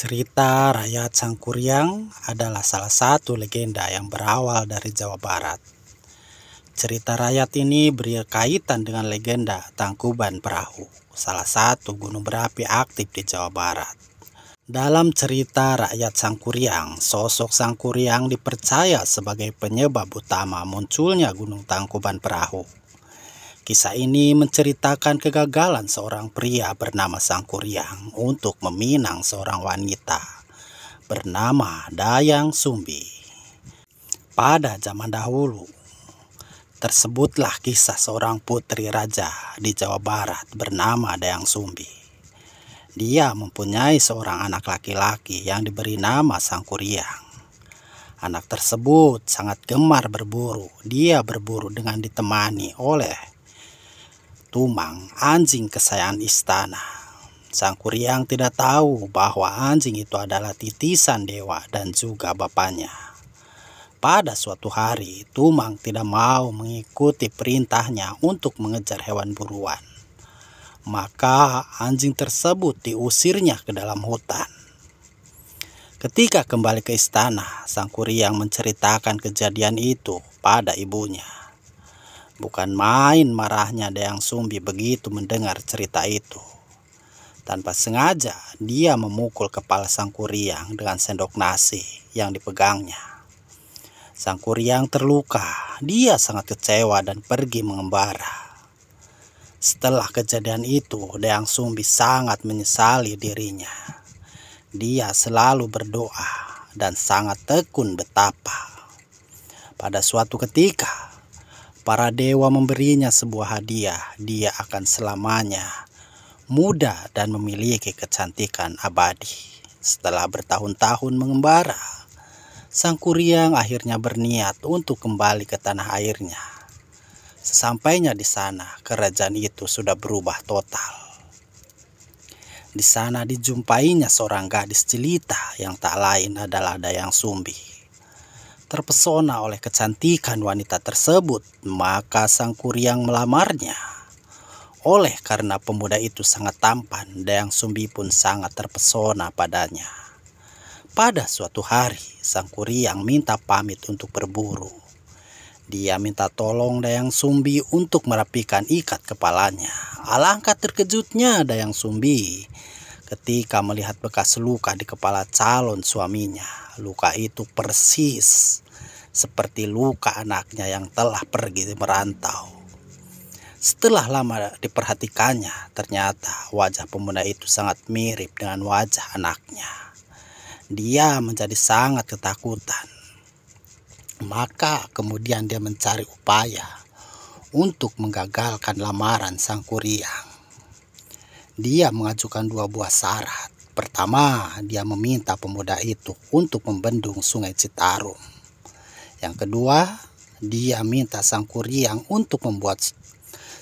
Cerita rakyat Sangkuriang adalah salah satu legenda yang berawal dari Jawa Barat. Cerita rakyat ini berkaitan dengan legenda Tangkuban Perahu, salah satu gunung berapi aktif di Jawa Barat. Dalam cerita rakyat Sangkuriang, sosok Sangkuriang dipercaya sebagai penyebab utama munculnya Gunung Tangkuban Perahu. Kisah ini menceritakan kegagalan seorang pria bernama Sangkuriang untuk meminang seorang wanita bernama Dayang Sumbi. Pada zaman dahulu, tersebutlah kisah seorang putri raja di Jawa Barat bernama Dayang Sumbi. Dia mempunyai seorang anak laki-laki yang diberi nama Sangkuriang. Anak tersebut sangat gemar berburu. Dia berburu dengan ditemani oleh Tumang, anjing kesayangan istana. Sangkuriang tidak tahu bahwa anjing itu adalah titisan dewa dan juga bapaknya. Pada suatu hari, Tumang tidak mau mengikuti perintahnya untuk mengejar hewan buruan. Maka anjing tersebut diusirnya ke dalam hutan. Ketika kembali ke istana, Sangkuriang menceritakan kejadian itu pada ibunya. Bukan main marahnya Dayang Sumbi begitu mendengar cerita itu. Tanpa sengaja, dia memukul kepala Sangkuriang dengan sendok nasi yang dipegangnya. Sangkuriang terluka. Dia sangat kecewa dan pergi mengembara. Setelah kejadian itu, Dayang Sumbi sangat menyesali dirinya. Dia selalu berdoa dan sangat tekun betapa. Pada suatu ketika, para dewa memberinya sebuah hadiah. Dia akan selamanya muda dan memiliki kecantikan abadi. Setelah bertahun-tahun mengembara, Sangkuriang akhirnya berniat untuk kembali ke tanah airnya. Sesampainya di sana, kerajaan itu sudah berubah total. Di sana dijumpainya seorang gadis jelita yang tak lain adalah Dayang Sumbi. Terpesona oleh kecantikan wanita tersebut, maka Sangkuriang melamarnya. Oleh karena pemuda itu sangat tampan, Dayang Sumbi pun sangat terpesona padanya. Pada suatu hari, Sangkuriang minta pamit untuk berburu. Dia minta tolong Dayang Sumbi untuk merapikan ikat kepalanya. Alangkah terkejutnya Dayang Sumbi ketika melihat bekas luka di kepala calon suaminya. Luka itu persis seperti luka anaknya yang telah pergi merantau. Setelah lama diperhatikannya, ternyata wajah pemuda itu sangat mirip dengan wajah anaknya. Dia menjadi sangat ketakutan. Maka kemudian dia mencari upaya untuk menggagalkan lamaran Sangkuriang. Dia mengajukan dua buah syarat. Pertama, dia meminta pemuda itu untuk membendung Sungai Citarum. Yang kedua, dia minta Sangkuriang untuk membuat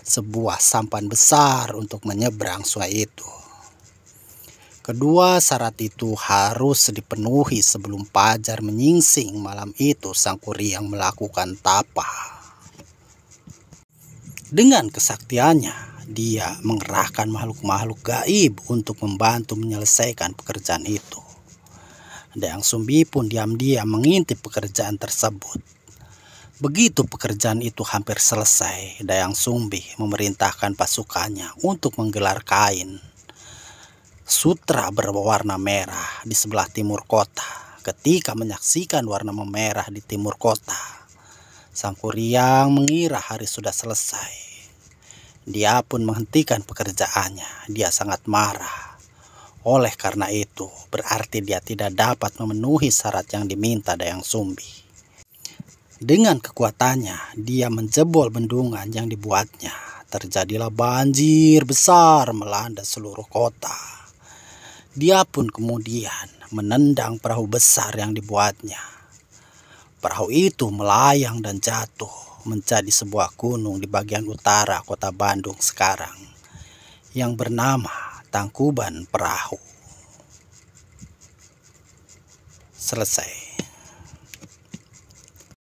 sebuah sampan besar untuk menyeberang sungai itu. Kedua syarat itu harus dipenuhi sebelum fajar menyingsing. Malam itu Sangkuriang melakukan tapa. Dengan kesaktiannya, dia mengerahkan makhluk-makhluk gaib untuk membantu menyelesaikan pekerjaan itu. Dayang Sumbi pun diam-diam mengintip pekerjaan tersebut. Begitu pekerjaan itu hampir selesai, Dayang Sumbi memerintahkan pasukannya untuk menggelar kain sutra berwarna merah di sebelah timur kota. Ketika menyaksikan warna memerah di timur kota, Sangkuriang mengira hari sudah selesai. Dia pun menghentikan pekerjaannya. Dia sangat marah. Oleh karena itu, berarti dia tidak dapat memenuhi syarat yang diminta Dayang Sumbi. Dengan kekuatannya, dia menjebol bendungan yang dibuatnya. Terjadilah banjir besar melanda seluruh kota. Dia pun kemudian menendang perahu besar yang dibuatnya. Perahu itu melayang dan jatuh menjadi sebuah gunung di bagian utara kota Bandung sekarang yang bernama Tangkuban Perahu. Selesai.